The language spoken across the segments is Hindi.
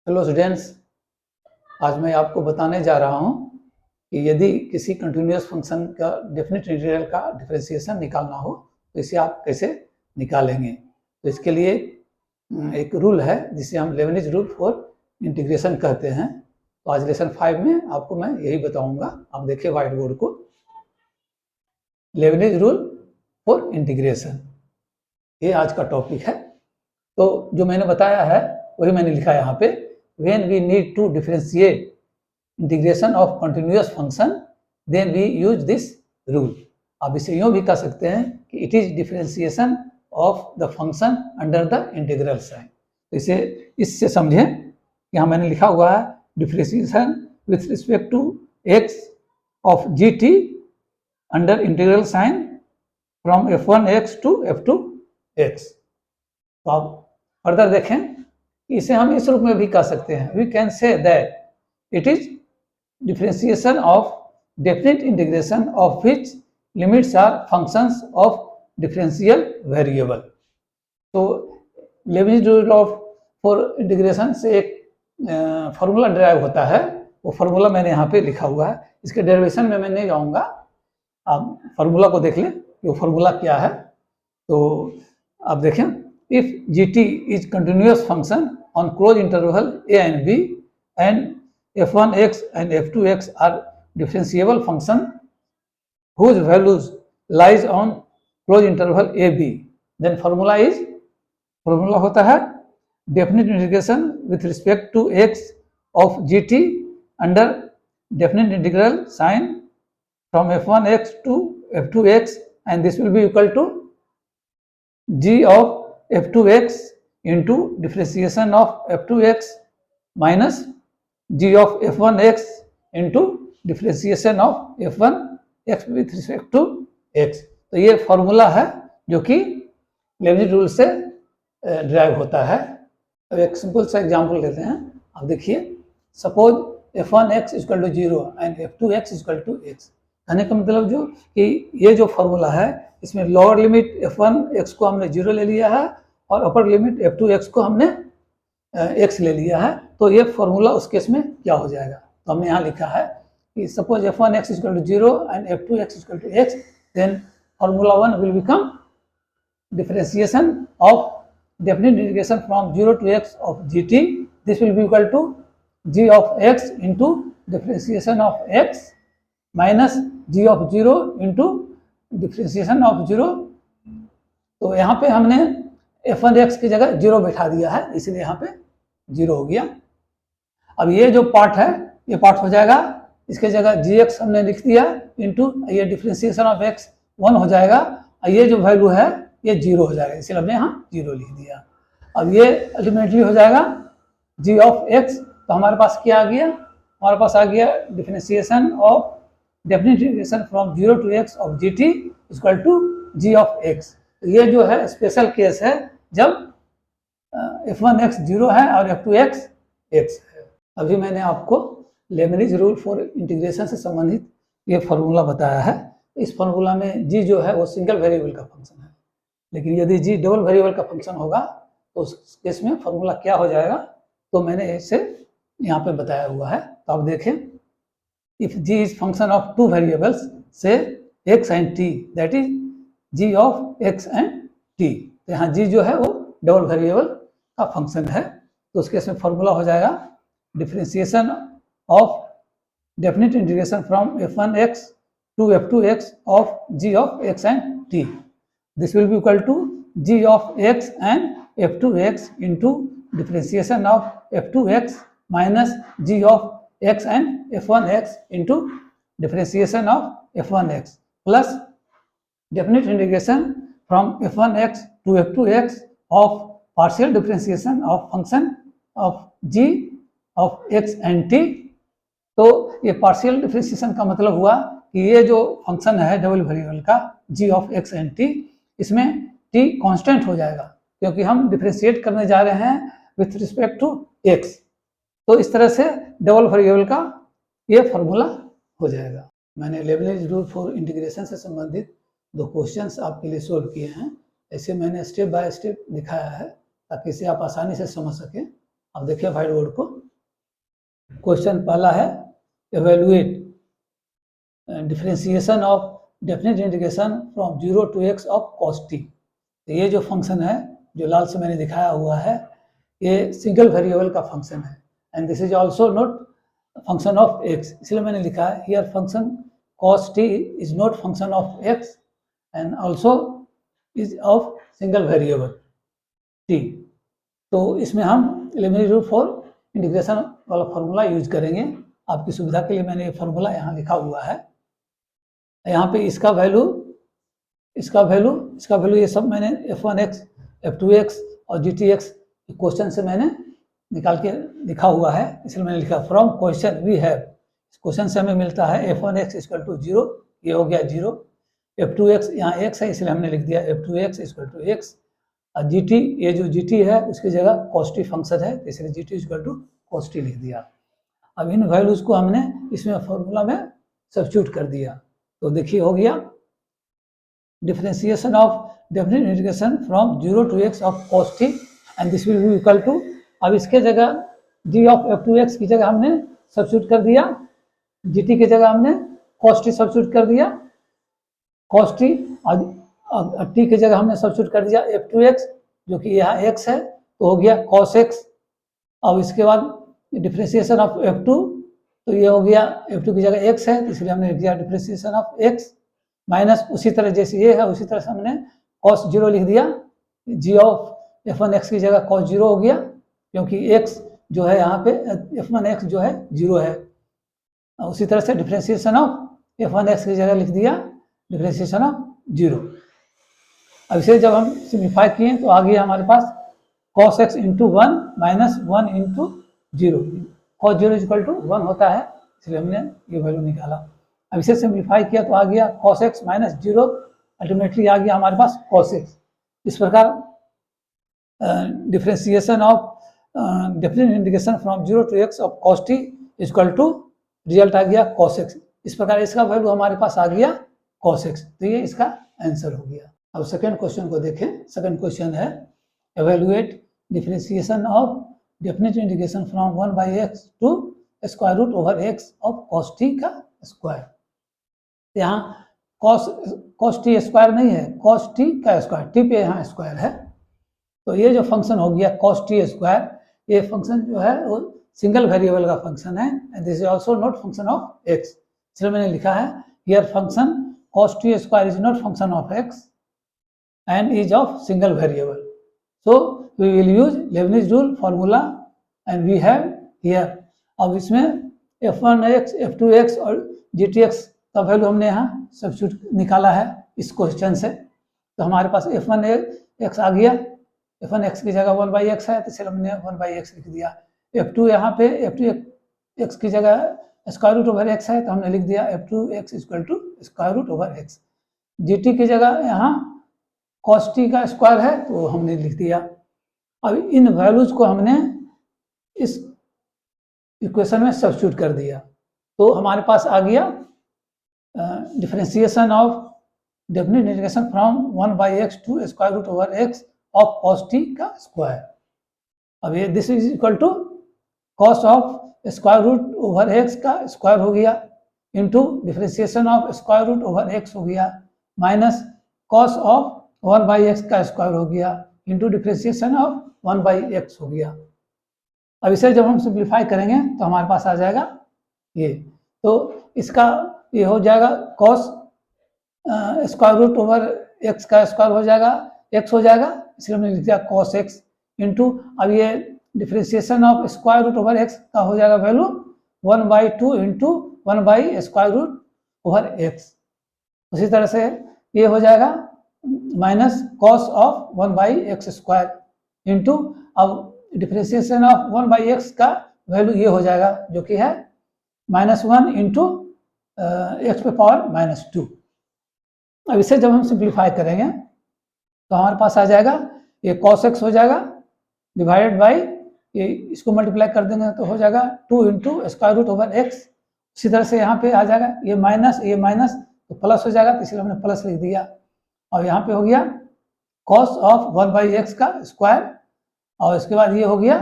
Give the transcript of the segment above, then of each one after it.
हेलो स्टूडेंट्स, आज मैं आपको बताने जा रहा हूं कि यदि किसी कंटिन्यूअस फंक्शन का डेफिनेट इंटीग्रल का डिफरेंशिएशन निकालना हो तो इसे आप कैसे निकालेंगे। तो इसके लिए एक रूल है जिसे हम लेबनिज रूल फॉर इंटीग्रेशन कहते हैं। तो आज लेसन 5 में आपको मैं यही बताऊंगा। आप देखिए व्हाइट बोर्ड को, लेबनिज रूल फॉर इंटीग्रेशन, ये आज का टॉपिक है। तो जो मैंने बताया है वही मैंने लिखा है यहाँ पे। When we need to differentiate integration of continuous function, then we use this rule. आप इसे यूँ भी कह सकते हैं कि it is differentiation of the function under the integral sign. तो इसे इससे समझें कि यहाँ मैंने लिखा हुआ है differentiation with respect to x of gt under integral sign from f1x to f2x. तो आप फर्दर देखें, इसे हम इस रूप में भी कह सकते हैं। We can say that it is differentiation of definite integration of which limits are functions of differential variable. तो Leibniz rule of for integration से एक फार्मूला डिराइव होता है। वो फार्मूला मैंने यहाँ पे लिखा हुआ है। इसके डेरिवेशन में मैं नहीं जाऊँगा, आप फार्मूला को देख लें कि वो फार्मूला क्या है। तो आप देखें, if gt is continuous function on closed interval a and b and f1x and f2x are differentiable function whose values lies on closed interval a b, then formula होता है definite integration with respect to x of gt under definite integral sign from f1x to f2x, and this will be equal to g of f2x into differentiation of f2x minus g of f1x into differentiation of f1x with respect to x। तो ये फॉर्मूला है जो कि लेबनिज रूल से ड्राइव होता है। अब एक सिंपल सा एग्जांपल लेते हैं। अब देखिए, suppose f1x equal to 0 and f2x equal to x। कहने का मतलब जो कि ये जो फॉर्मूला है इसमें लोअर लिमिट f1x को हमने 0 ले लिया है और अपर लिमिट f2x को हमने x ले लिया है। तो ये फॉर्मूला उस केस में क्या हो जाएगा। तो हमने यहाँ लिखा है कि suppose f1x equal to 0 and f2x equal to x, then formula 1 will become differentiation of definite integration from 0 to x of gt। This will be equal to g of x into differentiation of x minus g of 0 into differentiation of 0। तो यहाँ पे हमने f1x की जगह 0 बैठा दिया है, इसलिए यहाँ पे 0 हो गया। अब ये जो पार्ट है ये पार्ट हो जाएगा, इसके जगह gx हमने लिख दिया इंटू ये डिफरेंशिएशन ऑफ x 1 हो जाएगा, ये जो वैल्यू है ये 0 हो जाएगा, इसलिए हमने यहाँ 0 लिख दिया। अब ये अल्टीमेटली हो जाएगा g ऑफ x। तो हमारे पास क्या आ गया, हमारे पास आ गया differentiation of definite integration from 0 to x of gt equal to g of x। ये जो है स्पेशल केस है जब f1x 0 है और f2x x है। अभी मैंने आपको लेबनिज रूल फॉर इंटीग्रेशन से संबंधित ये फार्मूला बताया है। इस फार्मूला में g जो है वो सिंगल वेरिएबल का फंक्शन है, लेकिन यदि g डबल वेरिएबल का फंक्शन होगा तो उस केस में फार्मूला क्या हो जाएगा, तो मैंने इसे यहाँ पे बताया हुआ है। तो आप देखें, if g is function of two variables say x and t, that is g of x and t। तो यहाँ g जो है वो डबल वेरिएबल का फंक्शन है। तो उसके इसमें फॉर्मूला हो जाएगा differentiation of definite integration from f1x to f2x of g of x and t। This will be equal to g of x and f2x into differentiation of f2x minus g of x and f1x into differentiation of f1x plus definite integration from f1x to f2x of partial differentiation of function of g of x and t। तो ये पार्शियल डिफरेंशिएशन का मतलब हुआ कि ये जो फंक्शन है डबल वेरिएबल का g of x and t, इसमें t कांस्टेंट हो जाएगा क्योंकि हम डिफरेंशिएट करने जा रहे हैं विथ रिस्पेक्ट टू x। तो इस तरह से डबल वेरिएबल का ये फार्मूला हो जाएगा। मैंने लेबनिज रूल फॉर इंटीग्रेशन से संबंधित 2 क्वेश्चंस आपके लिए सोल्व किए हैं। ऐसे मैंने स्टेप बाय स्टेप दिखाया है ताकि इसे आप आसानी से समझ सकें। अब देखिए व्हाइट बोर्ड को, क्वेश्चन पहला है evaluate differentiation of definite integration from 0 to x of cos t। तो ये जो फंक्शन है जो लाल से मैंने दिखाया हुआ है ये सिंगल वेरिएबल का फंक्शन है and this is also not function of x, इसलिए मैंने लिखा है here function cos t is not function of x and also is of single variable t। तो इसमें हम एलिमिनेट रूल फॉर इंटीग्रेशन वाला फॉर्मूला यूज करेंगे। आपकी सुविधा के लिए मैंने ये फॉर्मूला यहाँ लिखा हुआ है। यहाँ पे इसका वैल्यू ये सब मैंने f1x, f2x और gtx क्वेश्चन से मैंने निकाल के लिखा हुआ है, इसलिए मैंने लिखा from question we have. Question से हमें मिलता है f1x इक्वल टू 0, ये हो गया 0। f2x यहाँ x है इसलिए हमने लिख दिया f2x इक्वल टू x। और gt, ये जो gt है उसकी जगह cos t फंक्शन है तो इसलिए gt equal to cos t लिख दिया। अब इन वैल्यूज को हमने इसमें फॉर्मूला में सब्स्टिट्यूट कर दिया तो देखिए हो गया differentiation of definite integration from 0 to x of cos t and this will be equal to, अब इसके जगह g ऑफ f2x की जगह हमने सब्स्टिट्यूट कर दिया, gt की जगह हमने cos t सब्स्टिट्यूट कर दिया, cos t और t की जगह हमने सब्स्टिट्यूट कर दिया f2x जो कि यहाँ x है तो हो गया cos x। अब इसके बाद डिफरेंशिएशन ऑफ f2 तो ये हो गया f2 की जगह x है इसलिए हमने लिख दिया डिफरेंशिएशन ऑफ x माइनस उसी तरह जैसे ये है उसी तरह से हमने cos 0 लिख दिया, g ऑफ f1x की जगह cos 0 हो गया क्योंकि x जो है यहाँ पे f1x जो है 0 है। उसी तरह से डिफरेंशिएशन ऑफ f1x की जगह लिख दिया डिफरेंशिएशन ऑफ 0। अब इसे जब हम सिम्प्लीफाई किए तो आ गया हमारे पास cos x into 1 minus 1 into 0, cos 0 equal to 1 होता है इसलिए हमने ये वैल्यू निकाला। अब इसे सिम्प्लीफाई किया तो आ गया cos x माइनस 0, अल्टीमेटली आ गया हमारे पास cos x। इस प्रकार differentiation of definite integration from 0 to x of cos t equal to result आ गया cos x। इस प्रकार इसका वैल्यू हमारे पास आ गया cos x, तो ये इसका आंसर हो गया। अब सेकंड क्वेश्चन को देखें। सेकंड क्वेश्चन है evaluate differentiation of definite integration from 1 by x to square root over x of cos t का स्क्वायर। यहाँ cos t स्क्वायर नहीं है, cos t का स्क्वायर, t पे यहाँ स्क्वायर है तो ये जो फंक्शन हो गया cos t स्क्वायर, ये फंक्शन जो है वो सिंगल वेरिएबल का फंक्शन है and this is also not function of x, इसलिए मैंने लिखा है here function cos t square is not function of x and is of single variable. So we will use Leibniz rule formula and we have here। अब इसमें f1x, f2x और gtx का वैल्यू हमने यहाँ सब्स्टिट्यूट निकाला है इस क्वेश्चन से, तो हमारे पास f1x आ गया, f1x की जगह 1/x है तो इसलिए हमने 1/x लिख दिया। f2 यहाँ पे f2x की जगह स्क्वायर रूट ओवर x है तो हमने लिख दिया f2x equal to square root over x। gt की जगह यहाँ cos t का स्क्वायर है तो हमने लिख दिया। अब इन वैल्यूज को हमने इस इक्वेशन में सब्स्टिट्यूट कर दिया तो हमारे पास आ गया differentiation of definite integration from 1 by x to square root over x of cos t का स्क्वायर। अब ये this is equal to cos of square root over x का स्क्वायर हो गया into differentiation of square root over x हो गया माइनस cos ऑफ 1/x का स्क्वायर हो गया इंटू डिफरेंशिएशन ऑफ 1/x हो गया। अब इसे जब हम सिंप्लीफाई करेंगे तो हमारे पास आ जाएगा ये, तो इसका ये हो जाएगा cos square root over x का स्क्वायर हो जाएगा x हो जाएगा, इसलिए हमने लिख दिया cos x इंटू अब ये differentiation of square root over x का हो जाएगा value 1/2 into one by square root over x। उसी तरह से ये हो जाएगा minus cos of 1/x square into अब डिफरेंशिएशन ऑफ 1/x का वैल्यू ये हो जाएगा जो कि है -1 इंटू x पे पावर -2। अब इसे जब हम सिंप्लीफाई करेंगे तो हमारे पास आ जाएगा ये cos x हो जाएगा डिवाइडेड बाई ये इसको मल्टीप्लाई कर देंगे तो हो जाएगा 2 into square root over x। इसी तरह से यहाँ पे आ जाएगा ये माइनस तो प्लस हो जाएगा तो इसलिए हमने प्लस लिख दिया और यहाँ पे हो गया cos ऑफ 1/x का स्क्वायर और इसके बाद ये हो गया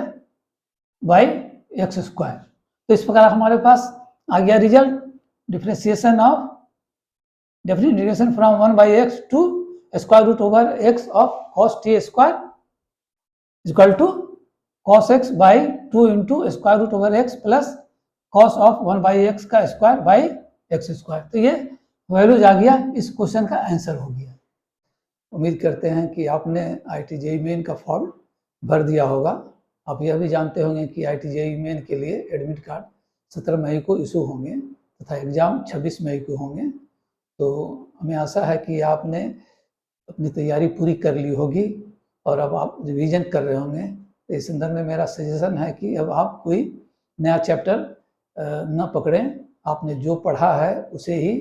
बाई x स्क्वायर। तो इस प्रकार हमारे पास आ गया result, differentiation of definite integration from 1/x to square root over x of cos t square equal to cos x by 2 into square root over x plus cos of 1/x का स्क्वायर बाई x स्क्वायर। तो ये वैल्यूज आ गया, इस क्वेश्चन का आंसर हो गया। उम्मीद करते हैं कि आपने IIT JEE मेन का फॉर्म भर दिया होगा। आप यह भी जानते होंगे कि IIT JEE मेन के लिए एडमिट कार्ड 17 मई को इशू होंगे तथा एग्ज़ाम 26 मई को होंगे। तो हमें आशा है कि आपने अपनी तैयारी पूरी कर ली होगी और अब आप रिवीजन कर रहे होंगे। तो इस संदर्भ में मेरा सजेशन है कि अब आप कोई नया चैप्टर न पकड़ें, आपने जो पढ़ा है उसे ही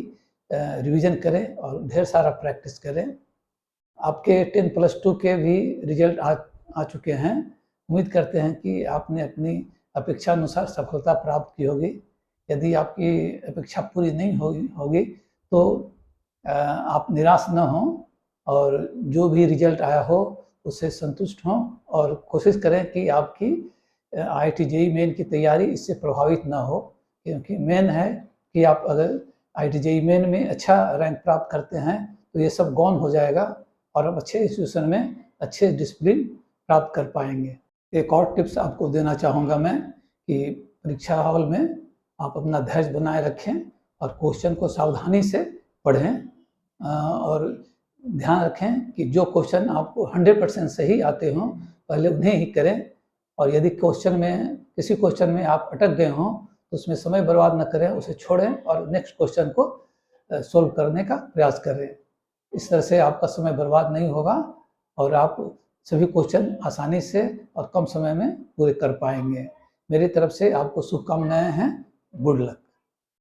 रिवीजन करें और ढेर सारा प्रैक्टिस करें। आपके 10+2 के भी रिजल्ट आ चुके हैं। उम्मीद करते हैं कि आपने अपनी अपेक्षा अनुसार सफलता प्राप्त की होगी। यदि आपकी अपेक्षा पूरी नहीं होगी तो आप निराश न हों और जो भी रिजल्ट आया हो उससे संतुष्ट हों और कोशिश करें कि आपकी IIT JEE मेन की तैयारी इससे प्रभावित ना हो, क्योंकि मेन है कि आप अगर IIT JEE मेन में अच्छा रैंक प्राप्त करते हैं तो ये सब गॉन हो जाएगा और आप अच्छे इंस्टीट्यूशन में अच्छे डिसिप्लिन प्राप्त कर पाएंगे। एक और टिप्स आपको देना चाहूँगा मैं कि परीक्षा हॉल में आप अपना धैर्य बनाए रखें और क्वेश्चन को सावधानी से पढ़ें और ध्यान रखें कि जो क्वेश्चन आपको 100% सही आते हों पहले उन्हें ही करें, और यदि किसी क्वेश्चन में आप अटक गए हों तो उसमें समय बर्बाद न करें, उसे छोड़ें और नेक्स्ट क्वेश्चन को सोल्व करने का प्रयास करें। इस तरह से आपका समय बर्बाद नहीं होगा और आप सभी क्वेश्चन आसानी से और कम समय में पूरे कर पाएंगे। मेरी तरफ से आपको शुभकामनाएं हैं। Good luck.